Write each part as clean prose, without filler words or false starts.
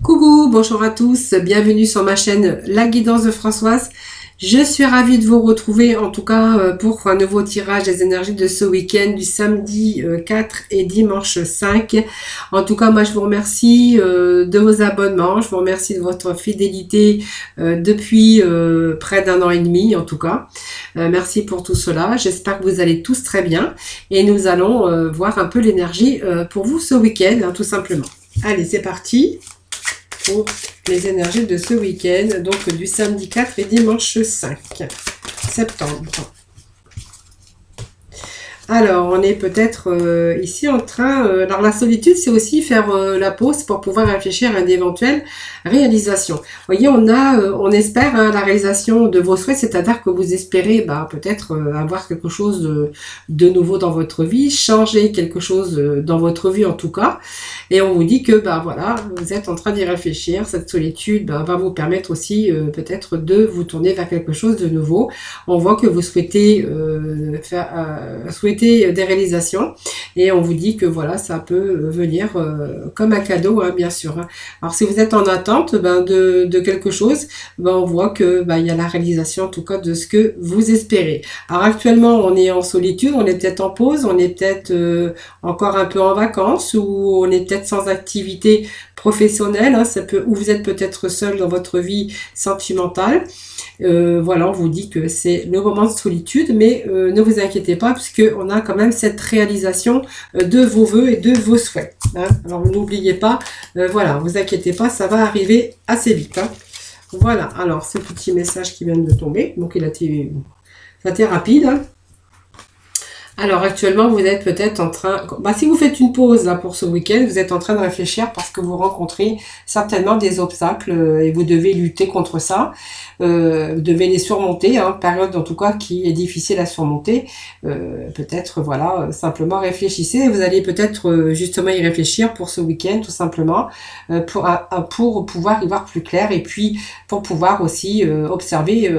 Coucou, bonjour à tous, bienvenue sur ma chaîne La Guidance de Françoise. Je suis ravie de vous retrouver en tout cas pour un nouveau tirage des énergies de ce week-end du samedi 4 et dimanche 5. En tout cas, moi je vous remercie de vos abonnements, je vous remercie de votre fidélité depuis près d'un an et demi en tout cas. Merci pour tout cela, j'espère que vous allez tous très bien et nous allons voir un peu l'énergie pour vous ce week-end tout simplement. Allez, c'est parti pour les énergies de ce week-end, donc du samedi 4 et dimanche 5 septembre. Alors, on est peut-être ici en train... alors, la solitude, c'est aussi faire la pause pour pouvoir réfléchir à une éventuelle réalisation. Vous voyez, on espère la réalisation de vos souhaits, c'est-à-dire que vous espérez peut-être avoir quelque chose de nouveau dans votre vie, changer quelque chose dans votre vie en tout cas. Et on vous dit que, voilà, vous êtes en train d'y réfléchir. Cette solitude va vous permettre aussi peut-être de vous tourner vers quelque chose de nouveau. On voit que vous souhaitez des réalisations et on vous dit que voilà, ça peut venir comme un cadeau bien sûr. Alors si vous êtes en attente de quelque chose, on voit que il y a la réalisation en tout cas de ce que vous espérez. Alors actuellement on est en solitude, on est peut-être en pause, on est peut-être encore un peu en vacances ou on est peut-être sans activité professionnelle, ça peut, ou vous êtes peut-être seul dans votre vie sentimentale. Voilà, on vous dit que c'est le moment de solitude, mais ne vous inquiétez pas, puisque on a quand même cette réalisation de vos vœux et de vos souhaits. Alors n'oubliez pas, voilà, vous inquiétez pas, ça va arriver assez vite. Voilà, alors ce petit message qui vient de tomber, donc ça a été rapide. Alors actuellement, vous êtes peut-être en train... si vous faites une pause là pour ce week-end, vous êtes en train de réfléchir parce que vous rencontrez certainement des obstacles et vous devez lutter contre ça. Vous devez les surmonter, période en tout cas qui est difficile à surmonter. Peut-être, voilà, simplement réfléchissez. Vous allez peut-être justement y réfléchir pour ce week-end, tout simplement, pour pouvoir y voir plus clair et puis pour pouvoir aussi observer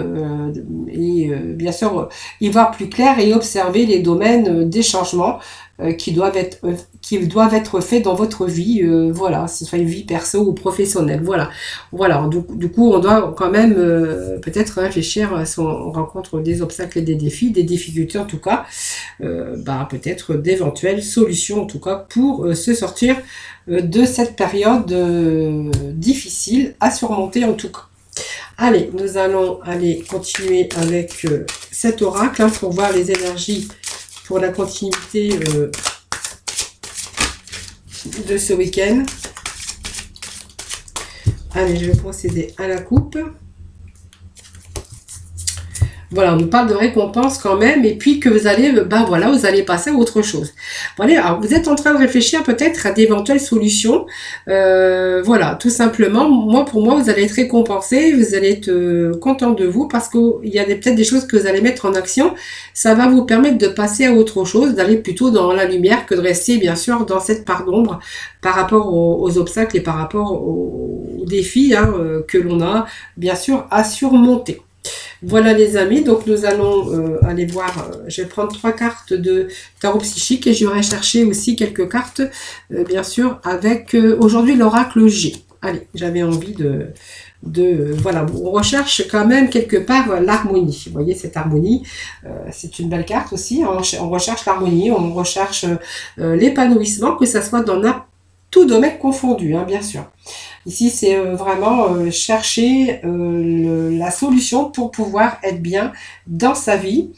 et bien sûr y voir plus clair et observer les domaines des changements qui doivent être faits dans votre vie, voilà, que ce soit une vie perso ou professionnelle, voilà. Du coup, on doit quand même peut-être réfléchir si on rencontre des obstacles et des défis, des difficultés en tout cas, peut-être d'éventuelles solutions en tout cas pour se sortir de cette période difficile à surmonter en tout cas. Allez, nous allons aller continuer avec cet oracle pour voir les énergies pour la continuité de ce week-end. Allez, je vais procéder à la coupe. Voilà, on nous parle de récompense quand même, et puis que vous allez, vous allez passer à autre chose. Voilà, alors vous êtes en train de réfléchir peut-être à d'éventuelles solutions. Voilà, tout simplement, pour moi, vous allez être récompensé, vous allez être content de vous, parce qu'il y a peut-être des choses que vous allez mettre en action. Ça va vous permettre de passer à autre chose, d'aller plutôt dans la lumière que de rester, bien sûr, dans cette part d'ombre par rapport aux obstacles et par rapport aux défis que l'on a, bien sûr, à surmonter. Voilà les amis, donc nous allons aller voir, je vais prendre 3 cartes de tarot psychique et je vais chercher aussi quelques cartes, bien sûr, avec aujourd'hui l'oracle G. Allez, j'avais envie voilà, on recherche quand même quelque part l'harmonie. Vous voyez cette harmonie, c'est une belle carte aussi, on recherche l'harmonie, on recherche l'épanouissement, que ça soit dans tout domaine confondu, bien sûr. Ici, c'est vraiment chercher la solution pour pouvoir être bien dans sa vie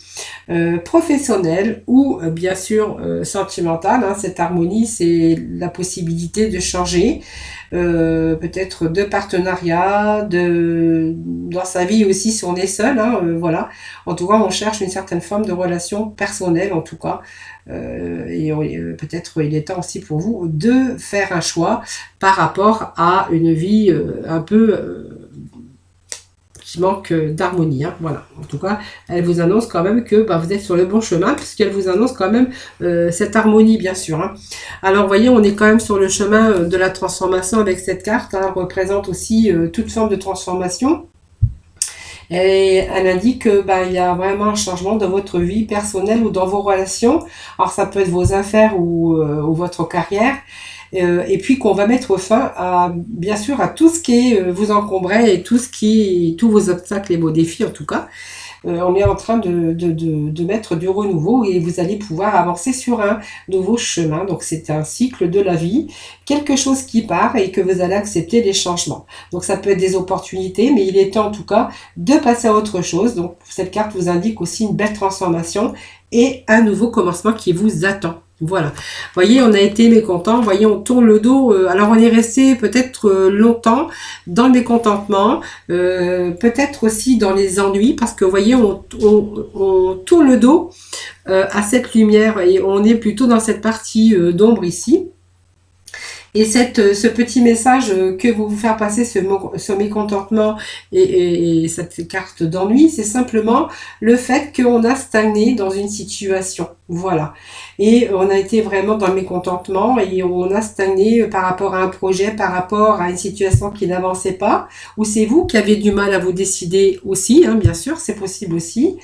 professionnelle ou bien sûr sentimentale. Cette harmonie, c'est la possibilité de changer, peut-être de partenariat, dans sa vie aussi si on est seul. Voilà. En tout cas, on cherche une certaine forme de relation personnelle en tout cas. Et peut-être il est temps aussi pour vous de faire un choix par rapport à une vie un peu qui manque d'harmonie. Voilà. En tout cas, elle vous annonce quand même que vous êtes sur le bon chemin, puisqu'elle vous annonce quand même cette harmonie, bien sûr. Alors, vous voyez, on est quand même sur le chemin de la transformation avec cette carte. Elle représente aussi toute forme de transformation. Et elle indique que il y a vraiment un changement dans votre vie personnelle ou dans vos relations. Alors ça peut être vos affaires ou votre carrière. Et puis qu'on va mettre fin à, bien sûr, à tout ce qui vous encombrait et tous vos obstacles et vos défis en tout cas. On est en train de mettre du renouveau et vous allez pouvoir avancer sur un nouveau chemin. Donc c'est un cycle de la vie, quelque chose qui part et que vous allez accepter les changements. Donc ça peut être des opportunités, mais il est temps en tout cas de passer à autre chose. Donc cette carte vous indique aussi une belle transformation et un nouveau commencement qui vous attend. Voilà. Vous voyez, on a été mécontent. Vous voyez, on tourne le dos. Alors, on est resté peut-être longtemps dans le mécontentement, peut-être aussi dans les ennuis, parce que vous voyez, on tourne le dos à cette lumière et on est plutôt dans cette partie d'ombre ici. Et ce petit message que vous faire passer, ce mécontentement et cette carte d'ennui, c'est simplement le fait qu'on a stagné dans une situation. Voilà. Et on a été vraiment dans le mécontentement et on a stagné par rapport à un projet, par rapport à une situation qui n'avançait pas. Ou c'est vous qui avez du mal à vous décider aussi, hein, bien sûr, c'est possible aussi.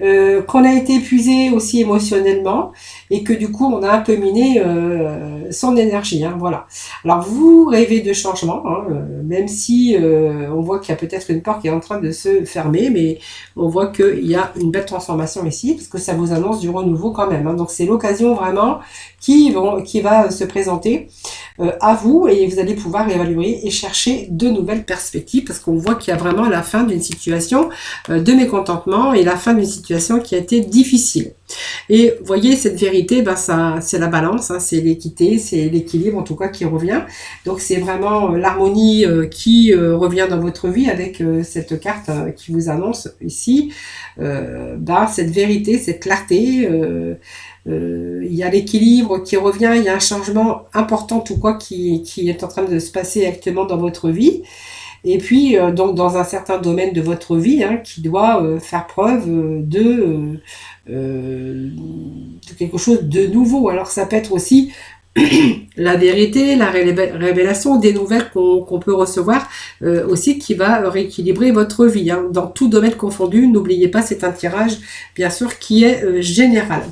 Qu'on a été épuisé aussi émotionnellement et que du coup on a un peu miné son énergie, hein, voilà. Alors vous rêvez de changement, hein, même si on voit qu'il y a peut-être une porte qui est en train de se fermer, mais on voit qu'il y a une belle transformation ici, parce que ça vous annonce du renouveau quand même, hein. Donc c'est l'occasion vraiment qui va se présenter à vous et vous allez pouvoir évaluer et chercher de nouvelles perspectives, parce qu'on voit qu'il y a vraiment la fin d'une situation de mécontentement et la fin d'une situation qui a été difficile. Et vous voyez, cette vérité, ça, c'est la balance, hein, c'est l'équité, c'est l'équilibre en tout cas qui revient. Donc c'est vraiment l'harmonie qui revient dans votre vie avec cette carte qui vous annonce ici cette vérité, cette clarté. Il y a l'équilibre qui revient, il y a un changement important tout quoi qui est en train de se passer actuellement dans votre vie. Et puis, donc, dans un certain domaine de votre vie, hein, qui doit faire preuve de quelque chose de nouveau. Alors, ça peut être aussi la vérité, la révélation des nouvelles qu'on peut recevoir aussi qui va rééquilibrer votre vie, hein, dans tout domaine confondu. N'oubliez pas, c'est un tirage, bien sûr, qui est général.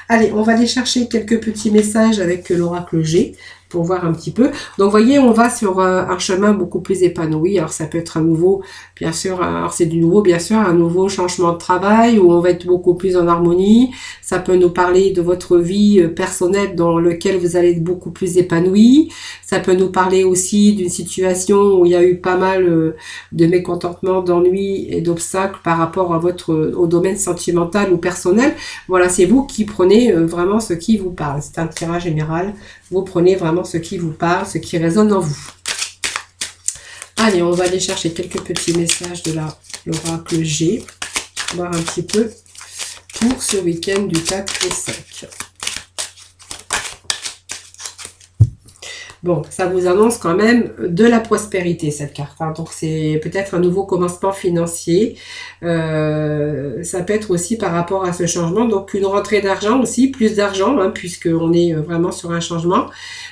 Allez, on va aller chercher quelques petits messages avec l'oracle G pour voir un petit peu. Donc, vous voyez, on va sur un chemin beaucoup plus épanoui. Alors, ça peut être un nouveau, bien sûr, alors c'est du nouveau, bien sûr, un nouveau changement de travail où on va être beaucoup plus en harmonie. Ça peut nous parler de votre vie personnelle dans laquelle vous allez être beaucoup plus épanoui. Ça peut nous parler aussi d'une situation où il y a eu pas mal de mécontentement, d'ennuis et d'obstacles par rapport à au domaine sentimental ou personnel. Voilà, c'est vous qui prenez vraiment ce qui vous parle. C'est un tirage général. Vous prenez vraiment ce qui vous parle, ce qui résonne en vous. Allez, on va aller chercher quelques petits messages de l'oracle G. Voir un petit peu pour ce week-end du 4 au 5. Bon, ça vous annonce quand même de la prospérité, cette carte, hein. Donc, c'est peut-être un nouveau commencement financier. Ça peut être aussi par rapport à ce changement. Donc, une rentrée d'argent aussi, plus d'argent, hein, puisqu'on est vraiment sur un changement.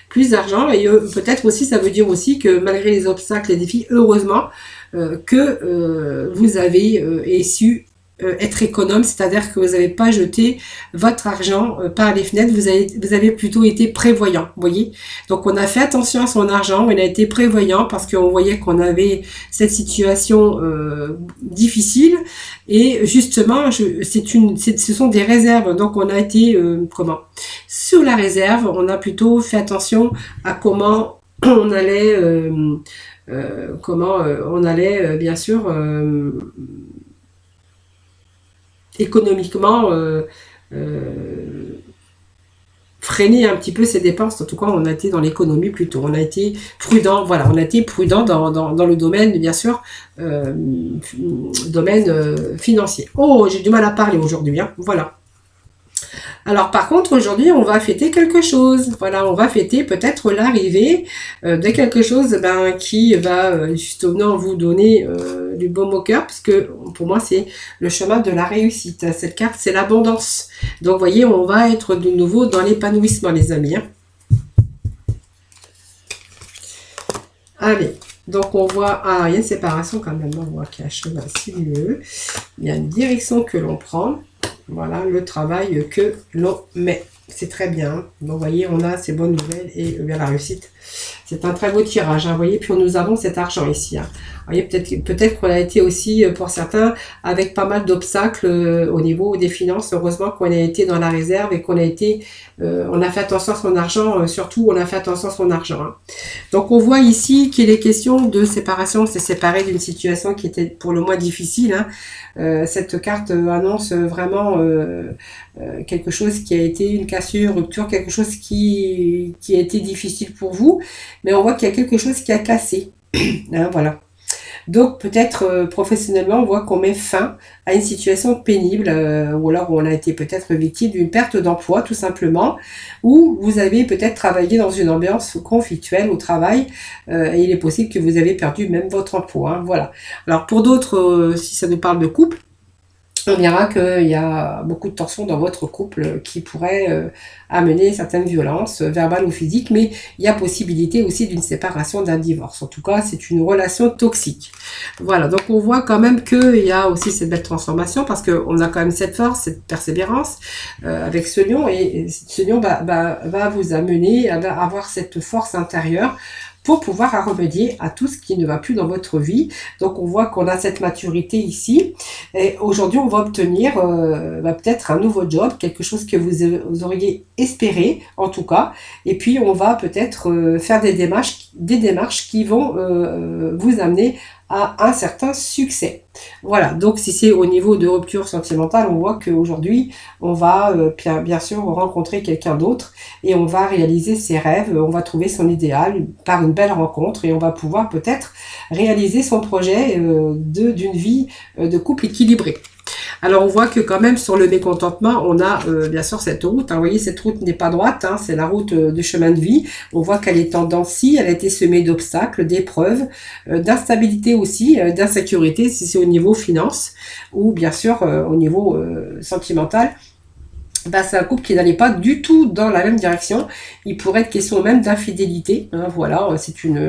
Plus d'argent. Et peut-être aussi, ça veut dire aussi que malgré les obstacles, les défis, heureusement que vous avez su être économe, c'est-à-dire que vous n'avez pas jeté votre argent par les fenêtres, vous avez plutôt été prévoyant, vous voyez. Donc on a fait attention à son argent, on a été prévoyant parce qu'on voyait qu'on avait cette situation difficile et justement, ce sont des réserves, donc on a été sur la réserve, on a plutôt fait attention à comment on allait bien sûr économiquement freiner un petit peu ses dépenses. En tout cas, on a été dans l'économie plutôt. On a été prudent. Voilà, on a été prudent dans le domaine, bien sûr, domaine financier. Oh, j'ai du mal à parler aujourd'hui, hein. Voilà. Alors par contre, aujourd'hui, on va fêter quelque chose. Voilà, on va fêter peut-être l'arrivée de quelque chose qui va justement vous donner du baume au cœur, parce que pour moi, c'est le chemin de la réussite. Cette carte, c'est l'abondance. Donc, vous voyez, on va être de nouveau dans l'épanouissement, les amis, hein. Allez, Donc on voit, il y a une séparation quand même, on voit qu'il y a un chemin sinueux, il y a une direction que l'on prend, voilà, le travail que l'on met. C'est très bien. Donc, vous voyez, on a ces bonnes nouvelles et bien la réussite. C'est un très beau tirage, hein, vous voyez, puis nous avons cet argent ici. Hein. Vous voyez, peut-être qu'on a été aussi, pour certains, avec pas mal d'obstacles au niveau des finances. Heureusement qu'on a été dans la réserve et qu'on a été, on a fait attention à son argent, surtout on a fait attention à son argent. Hein. Donc on voit ici qu'il est question de séparation, c'est séparé d'une situation qui était pour le moins difficile. Hein. Cette carte annonce vraiment quelque chose qui a été une cassure, rupture, quelque chose qui a été difficile pour vous, mais on voit qu'il y a quelque chose qui a cassé. Hein, voilà. Donc peut-être professionnellement, on voit qu'on met fin à une situation pénible, ou alors on a été peut-être victime d'une perte d'emploi tout simplement, ou vous avez peut-être travaillé dans une ambiance conflictuelle au travail, et il est possible que vous avez perdu même votre emploi. Hein, voilà. Alors pour d'autres, si ça nous parle de couple, on verra qu'il y a beaucoup de tensions dans votre couple qui pourraient amener certaines violences, verbales ou physiques, mais il y a possibilité aussi d'une séparation, d'un divorce. En tout cas, c'est une relation toxique. Voilà, donc on voit quand même qu'il y a aussi cette belle transformation parce qu'on a quand même cette force, cette persévérance avec ce lion, et ce lion va vous amener à avoir cette force intérieure pour pouvoir remédier à tout ce qui ne va plus dans votre vie. Donc on voit qu'on a cette maturité ici, et aujourd'hui on va obtenir peut-être un nouveau job, quelque chose que vous auriez espéré en tout cas, et puis on va peut-être faire des démarches qui vont vous amener à un certain succès. Voilà, donc si c'est au niveau de rupture sentimentale, on voit qu'aujourd'hui, on va bien sûr rencontrer quelqu'un d'autre et on va réaliser ses rêves, on va trouver son idéal par une belle rencontre et on va pouvoir peut-être réaliser son projet d'une vie de couple équilibré. Alors on voit que quand même sur le mécontentement, on a bien sûr cette route. Hein. Vous voyez, cette route n'est pas droite, hein, c'est la route de chemin de vie. On voit qu'elle est en dents de scie, elle a été semée d'obstacles, d'épreuves, d'instabilité aussi, d'insécurité si c'est au niveau finance ou bien sûr au niveau sentimental. C'est un couple qui n'allait pas du tout dans la même direction. Il pourrait être question même d'infidélité. Hein, voilà, en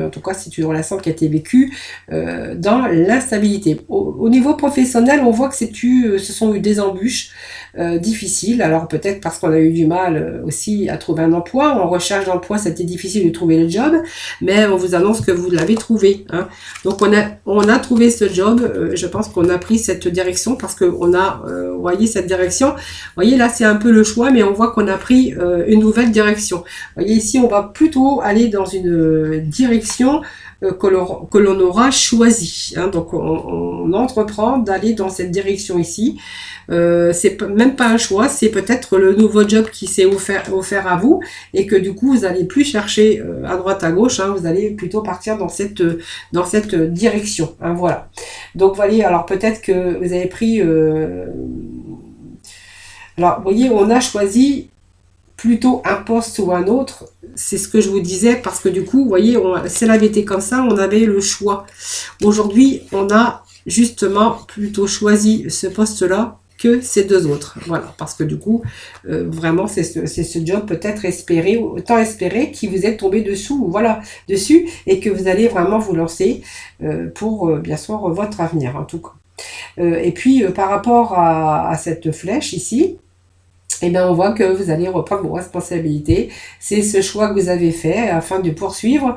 tout cas, c'est une relation qui a été vécue dans l'instabilité. Au niveau professionnel, on voit que ce sont eu des embûches difficiles. Alors peut-être parce qu'on a eu du mal aussi à trouver un emploi. En recherche d'emploi, c'était difficile de trouver le job, mais on vous annonce que vous l'avez trouvé. Hein. Donc on a trouvé ce job. Je pense qu'on a pris cette direction parce qu'on a, vous voyez, cette direction. Vous voyez, là, c'est un peu le choix, mais on voit qu'on a pris une nouvelle direction. Vous voyez, ici, on va plutôt aller dans une direction que l'on aura choisi. Hein. Donc, on entreprend d'aller dans cette direction ici. C'est même pas un choix, c'est peut-être le nouveau job qui s'est offert à vous et que du coup, vous allez plus chercher à droite, à gauche. Hein. Vous allez plutôt partir dans cette direction. Hein, voilà. Donc, voyez, alors peut-être que vous avez pris... Alors, vous voyez, on a choisi plutôt un poste ou un autre. C'est ce que je vous disais parce que du coup, vous voyez, si elle avait été comme ça, on avait le choix. Aujourd'hui, on a justement plutôt choisi ce poste-là que ces deux autres. Voilà, parce que du coup, vraiment, c'est ce job peut-être autant espéré qui vous est tombé dessus et que vous allez vraiment vous lancer pour, bien sûr, votre avenir, en tout cas. Et puis, par rapport à cette flèche ici, eh bien, on voit que vous allez reprendre vos responsabilités. C'est ce choix que vous avez fait afin de poursuivre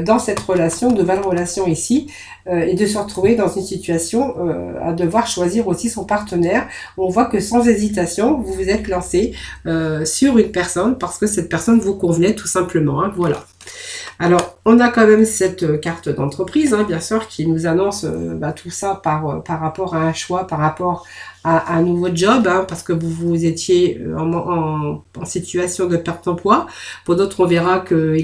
dans cette relation, nouvelle relation ici, et de se retrouver dans une situation à devoir choisir aussi son partenaire. On voit que sans hésitation, vous vous êtes lancé sur une personne parce que cette personne vous convenait tout simplement. Hein, voilà. Alors, on a quand même cette carte d'entreprise, hein, bien sûr, qui nous annonce tout ça par rapport à un choix, par rapport à un nouveau job, hein, parce que vous étiez en situation de perte d'emploi. Pour d'autres, on verra que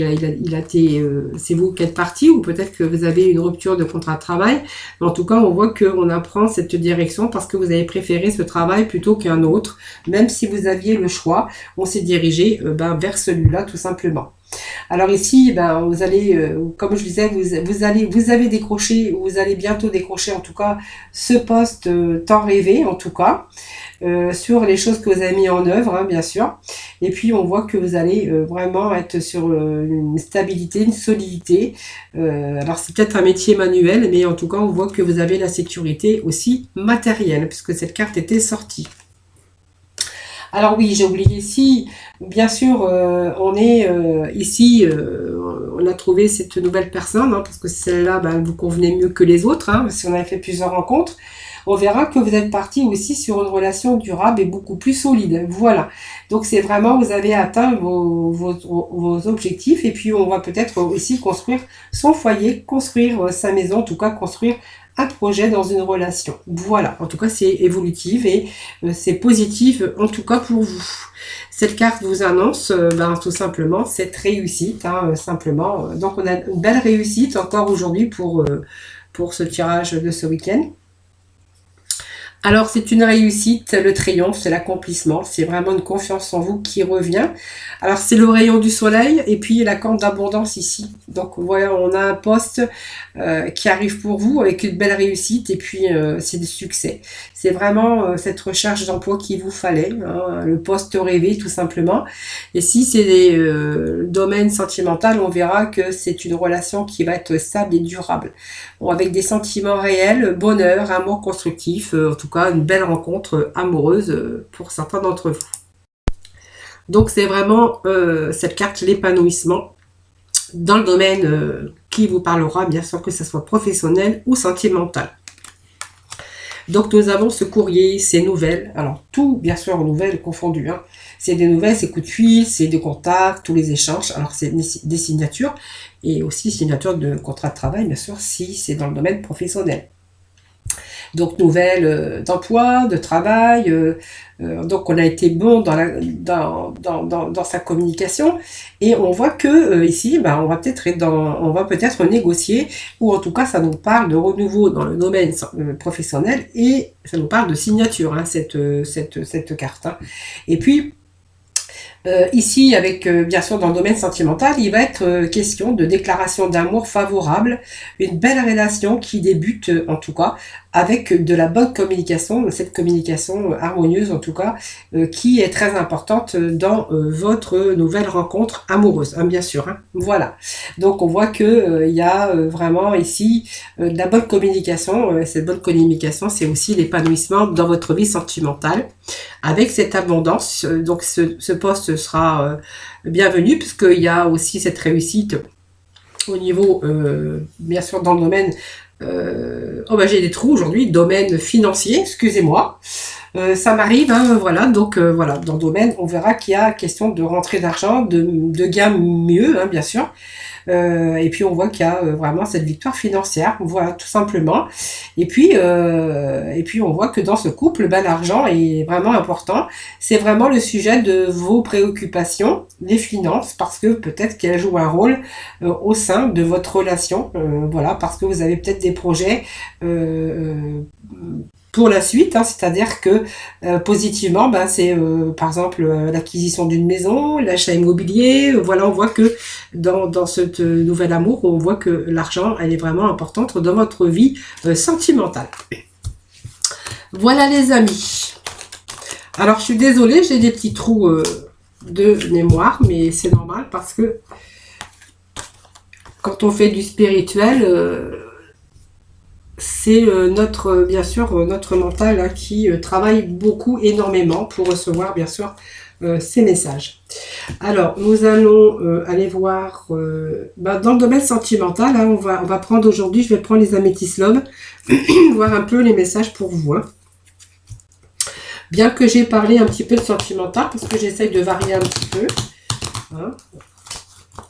c'est vous qui êtes parti, ou peut-être que vous avez une rupture de contrat de travail. Mais en tout cas, on voit qu'on apprend cette direction parce que vous avez préféré ce travail plutôt qu'un autre. Même si vous aviez le choix, on s'est dirigé vers celui-là, tout simplement. Alors ici, ben, vous allez, comme je disais, vous avez décroché, ou vous allez bientôt décrocher en tout cas ce poste tant rêvé en tout cas, sur les choses que vous avez mis en œuvre, hein, bien sûr. Et puis on voit que vous allez vraiment être sur une stabilité, une solidité. Alors c'est peut-être un métier manuel, mais en tout cas on voit que vous avez la sécurité aussi matérielle, puisque cette carte était sortie. Alors oui, j'ai oublié ici, bien sûr, on est ici, on a trouvé cette nouvelle personne, hein, parce que celle-là, ben, elle vous convenait mieux que les autres, hein, si on avait fait plusieurs rencontres. On verra que vous êtes parti aussi sur une relation durable et beaucoup plus solide. Voilà. Donc c'est vraiment, vous avez atteint vos objectifs, et puis on va peut-être aussi construire son foyer, construire sa maison, en tout cas construire un projet dans une relation. Voilà, en tout cas c'est évolutif et c'est positif en tout cas pour vous. Cette carte vous annonce ben, tout simplement cette réussite, hein, simplement. Donc on a une belle réussite encore aujourd'hui pour ce tirage de ce week-end. Alors c'est une réussite, le triomphe, c'est l'accomplissement, c'est vraiment une confiance en vous qui revient. Alors c'est le rayon du soleil et puis la corde d'abondance ici. Donc voilà, on a un poste qui arrive pour vous avec une belle réussite et puis c'est du succès. C'est vraiment cette recherche d'emploi qu'il vous fallait, hein, le poste rêvé tout simplement. Et si c'est des domaines sentimentaux, on verra que c'est une relation qui va être stable et durable. Bon, avec des sentiments réels, bonheur, amour constructif, en tout cas une belle rencontre amoureuse pour certains d'entre vous. Donc c'est vraiment cette carte, l'épanouissement dans le domaine qui vous parlera, bien sûr que ce soit professionnel ou sentimental. Donc nous avons ce courrier, ces nouvelles, alors tout bien sûr nouvelles confondues, hein. C'est des nouvelles, c'est coups de fil, c'est des contacts, tous les échanges, alors c'est des signatures et aussi signatures de contrat de travail bien sûr si c'est dans le domaine professionnel. Donc nouvelles d'emploi, de travail, donc on a été bon dans sa communication et on voit que ici ben, on va peut-être négocier ou en tout cas ça nous parle de renouveau dans le domaine professionnel et ça nous parle de signature, hein, cette carte, hein. Et puis ici, avec bien sûr dans le domaine sentimental, il va être question de déclaration d'amour favorable, une belle relation qui débute en tout cas avec de la bonne communication, cette communication harmonieuse en tout cas, qui est très importante dans votre nouvelle rencontre amoureuse, hein, bien sûr, hein. Voilà. Donc on voit que il y a vraiment ici de la bonne communication. Cette bonne communication, c'est aussi l'épanouissement dans votre vie sentimentale avec cette abondance. Donc ce poste sera bienvenu puisqu'il y a aussi cette réussite au niveau, bien sûr, dans le domaine, oh bah j'ai des trous aujourd'hui, domaine financier, excusez-moi. Ça m'arrive, hein, voilà, donc voilà, dans le domaine, on verra qu'il y a question de rentrée d'argent, de gains mieux, hein, bien sûr. Et puis on voit qu'il y a vraiment cette victoire financière, voilà, tout simplement. Et puis on voit que dans ce couple, ben, l'argent est vraiment important. C'est vraiment le sujet de vos préoccupations, les finances, parce que peut-être qu'elles jouent un rôle au sein de votre relation, voilà, parce que vous avez peut-être des projets pour la suite, hein, c'est-à-dire que positivement, ben, c'est par exemple l'acquisition d'une maison, l'achat immobilier, voilà, on voit que dans ce nouvel amour, on voit que l'argent, elle est vraiment importante dans votre vie sentimentale. Voilà les amis. Alors je suis désolée, j'ai des petits trous de mémoire, mais c'est normal parce que quand on fait du spirituel, c'est bien sûr notre mental hein, qui travaille beaucoup, énormément pour recevoir bien sûr ces messages. Alors, nous allons aller voir dans le domaine sentimental. Hein, on va prendre aujourd'hui, je vais prendre les améthystes love, voir un peu les messages pour vous. Hein. Bien que j'ai parlé un petit peu de sentimental, parce que j'essaye de varier un petit peu hein,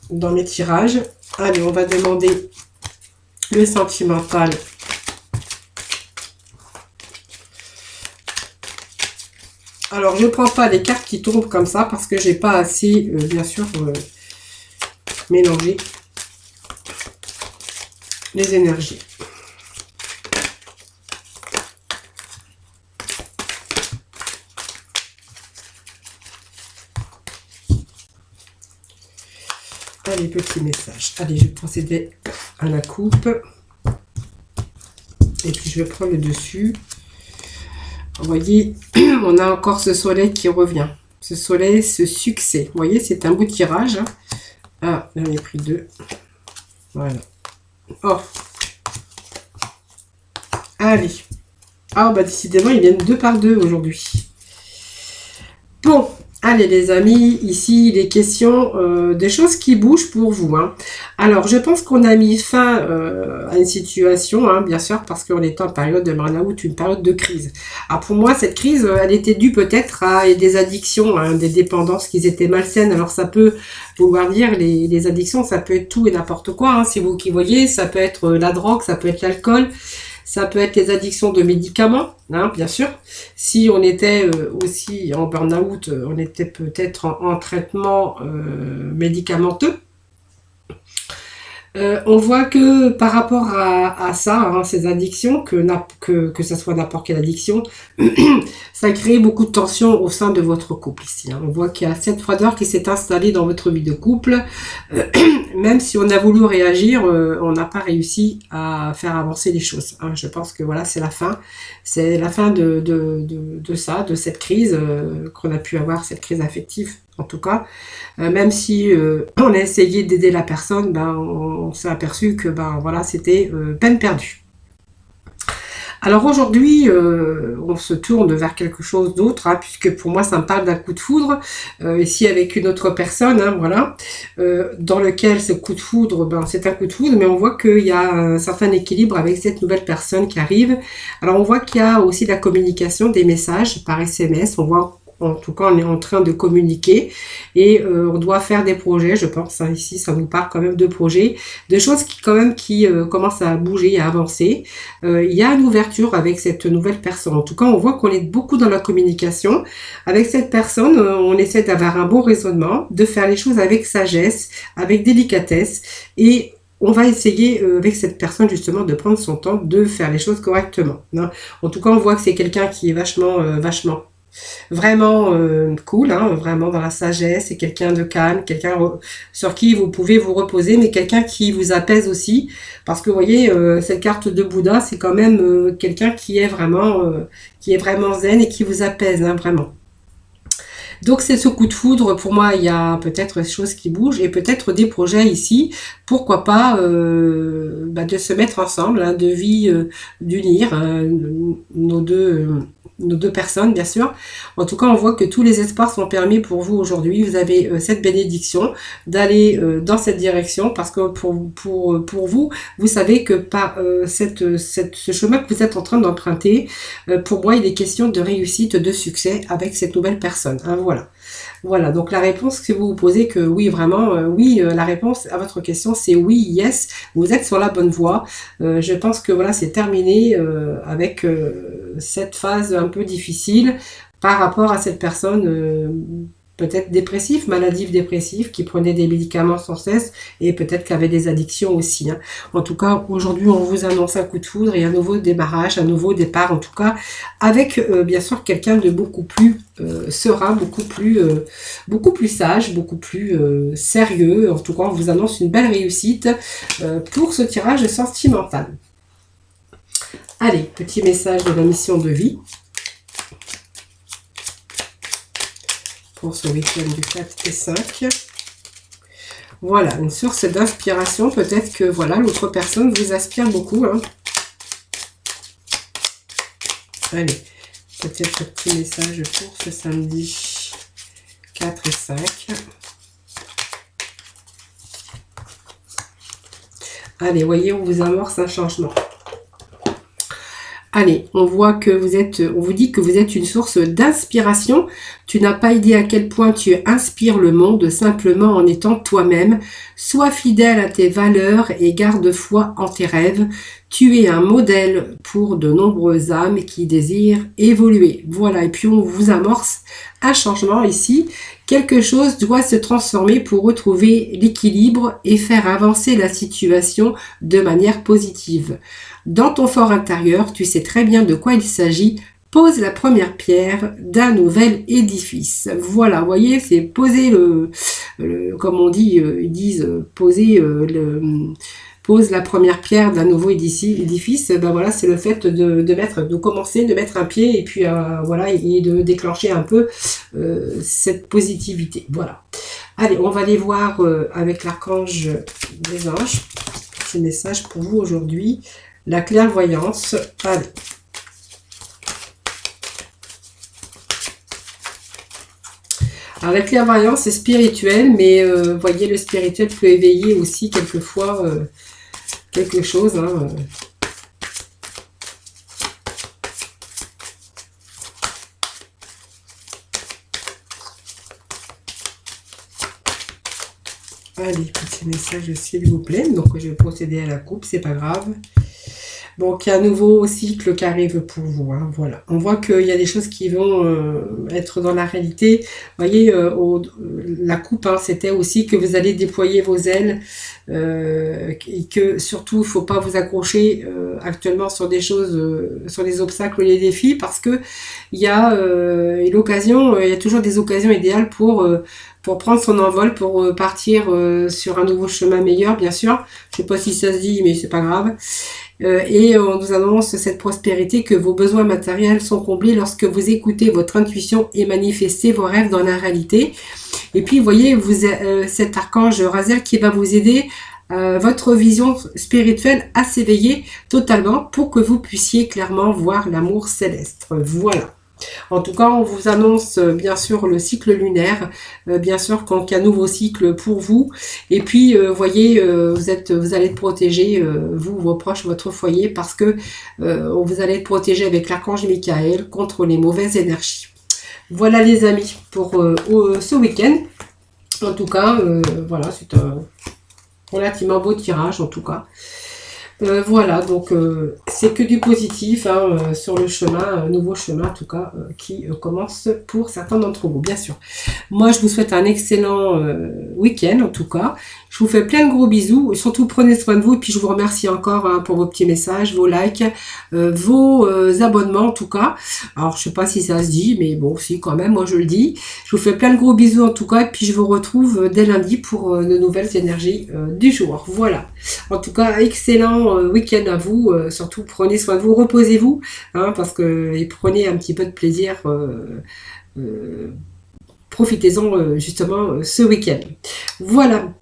dans mes tirages. Allez, on va demander le sentimental. Alors, je ne prends pas les cartes qui tombent comme ça parce que j'ai pas assez, bien sûr, mélangé les énergies. les petits messages. Allez, je vais procéder à la coupe. Et puis, je vais prendre le dessus. Vous voyez, on a encore ce soleil qui revient. Ce soleil, ce succès. Vous voyez, c'est un beau tirage. Hein. Ah, j'en ai pris 2. Voilà. Oh. Allez. Ah, bah décidément, ils viennent 2 par 2 aujourd'hui. Bon. Allez les amis, ici les questions des choses qui bougent pour vous. Hein. Alors je pense qu'on a mis fin à une situation, hein, bien sûr, parce qu'on est en période de burn-out, une période de crise. Alors pour moi cette crise, elle était due peut-être à des addictions, hein, des dépendances qui étaient malsaines. Alors ça peut vouloir dire, les addictions, ça peut être tout et n'importe quoi. Hein, c'est vous qui voyez, ça peut être la drogue, ça peut être l'alcool. Ça peut être les addictions de médicaments, hein, bien sûr. Si on était aussi en burn-out, on était peut-être en traitement médicamenteux. On voit que par rapport à ça, hein, ces addictions, que ça soit n'importe quelle addiction, ça crée beaucoup de tension au sein de votre couple ici. Hein. On voit qu'il y a cette froideur qui s'est installée dans votre vie de couple. Même si on a voulu réagir, on n'a pas réussi à faire avancer les choses. Hein. Je pense que voilà, c'est la fin. C'est la fin de ça, de cette crise qu'on a pu avoir, cette crise affective. En tout cas, même si on a essayé d'aider la personne, ben, on s'est aperçu que ben, voilà, c'était peine perdue. Alors aujourd'hui, on se tourne vers quelque chose d'autre, hein, puisque pour moi, ça me parle d'un coup de foudre, ici avec une autre personne, hein, voilà, dans lequel ce coup de foudre, ben, c'est un coup de foudre, mais on voit qu'il y a un certain équilibre avec cette nouvelle personne qui arrive. Alors on voit qu'il y a aussi la communication des messages par SMS, on voit. En tout cas, on est en train de communiquer et on doit faire des projets, je pense. Hein, ici, ça nous parle quand même de projets, de choses qui commencent à bouger, à avancer. Il y a une ouverture avec cette nouvelle personne. En tout cas, on voit qu'on est beaucoup dans la communication. Avec cette personne, on essaie d'avoir un bon raisonnement, de faire les choses avec sagesse, avec délicatesse et on va essayer avec cette personne justement de prendre son temps, de faire les choses correctement. Hein. En tout cas, on voit que c'est quelqu'un qui est vachement vraiment cool, hein, vraiment dans la sagesse, c'est quelqu'un de calme, quelqu'un sur qui vous pouvez vous reposer, mais quelqu'un qui vous apaise aussi, parce que vous voyez, cette carte de Bouddha, c'est quand même quelqu'un qui est vraiment zen et qui vous apaise, hein, vraiment. Donc c'est ce coup de foudre, pour moi il y a peut-être des choses qui bougent et peut-être des projets ici, pourquoi pas de se mettre ensemble, hein, d'unir hein, nos deux personnes bien sûr. En tout cas on voit que tous les espoirs sont permis pour vous aujourd'hui, vous avez cette bénédiction d'aller dans cette direction parce que pour vous, vous savez que par ce chemin que vous êtes en train d'emprunter, pour moi il est question de réussite, de succès avec cette nouvelle personne, hein, voilà, donc la réponse que vous vous posez, que oui, vraiment, la réponse à votre question, c'est oui, yes, vous êtes sur la bonne voie. Je pense que voilà, c'est terminé avec cette phase un peu difficile par rapport à cette personne peut-être maladive dépressive, qui prenait des médicaments sans cesse et peut-être qui avait des addictions aussi. Hein. En tout cas, aujourd'hui, on vous annonce un coup de foudre et un nouveau démarrage, un nouveau départ, en tout cas, avec bien sûr quelqu'un de beaucoup plus serein, beaucoup plus sage, beaucoup plus sérieux. En tout cas, on vous annonce une belle réussite pour ce tirage sentimental. Allez, petit message de la mission de vie. Pour ce week-end du 4 et 5. Voilà, une source d'inspiration. Peut-être que voilà, l'autre personne vous inspire beaucoup. Hein. Allez, peut-être un petit message pour ce samedi 4 et 5. Allez, voyez, on vous amorce un changement. Allez, on voit que on vous dit que vous êtes une source d'inspiration. Tu n'as pas idée à quel point tu inspires le monde simplement en étant toi-même. Sois fidèle à tes valeurs et garde foi en tes rêves. Tu es un modèle pour de nombreuses âmes qui désirent évoluer. Voilà, et puis on vous amorce un changement ici. Quelque chose doit se transformer pour retrouver l'équilibre et faire avancer la situation de manière positive. Dans ton fort intérieur, tu sais très bien de quoi il s'agit. pose la première pierre d'un nouvel édifice. Voilà, vous voyez, c'est poser comme on dit, ils disent poser pose la première pierre d'un nouveau édifice. Ben voilà, c'est le fait de commencer, de mettre un pied et puis voilà, et de déclencher un peu cette positivité. Voilà. Allez, on va aller voir avec l'archange des anges. Ce message pour vous aujourd'hui. La clairvoyance. Allez. Alors la clairvoyance c'est spirituel, mais voyez, le spirituel peut éveiller aussi quelquefois quelque chose. Hein. Allez, petit message s'il vous plaît. Donc je vais procéder à la coupe, c'est pas grave. Donc, il y a un nouveau cycle qui arrive pour vous. Hein, voilà. On voit qu'il y a des choses qui vont être dans la réalité. Vous voyez, la coupe, hein, c'était aussi que vous allez déployer vos ailes et que surtout, il ne faut pas vous accrocher actuellement sur des choses, sur des obstacles ou des défis parce que il y a l'occasion, il y a toujours des occasions idéales pour prendre son envol, pour partir sur un nouveau chemin meilleur, bien sûr. Je sais pas si ça se dit, mais c'est pas grave. Et on nous annonce cette prospérité, que vos besoins matériels sont comblés lorsque vous écoutez votre intuition et manifestez vos rêves dans la réalité. Et puis, vous voyez, cet archange Raziel qui va vous aider votre vision spirituelle à s'éveiller totalement pour que vous puissiez clairement voir l'amour céleste. Voilà. En tout cas, on vous annonce bien sûr le cycle lunaire, bien sûr quand il y a un nouveau cycle pour vous. Et puis, voyez, vous allez être protégé, vous, vos proches, votre foyer, parce que vous allez être protégé avec l'archange Michael contre les mauvaises énergies. Voilà les amis pour ce week-end. En tout cas, voilà, c'est un relativement beau tirage en tout cas. Voilà, donc c'est que du positif hein, sur le chemin, un nouveau chemin en tout cas, qui commence pour certains d'entre vous, bien sûr. Moi, je vous souhaite un excellent week-end en tout cas. Je vous fais plein de gros bisous. Surtout, prenez soin de vous. Et puis, je vous remercie encore hein, pour vos petits messages, vos likes, vos abonnements en tout cas. Alors, je sais pas si ça se dit, mais bon, si quand même, moi je le dis. Je vous fais plein de gros bisous en tout cas. Et puis, je vous retrouve dès lundi pour de nouvelles énergies du jour. Voilà. En tout cas, excellent week-end à vous. Surtout, prenez soin de vous. Reposez-vous. Hein, parce que et prenez un petit peu de plaisir. Profitez-en justement ce week-end. Voilà.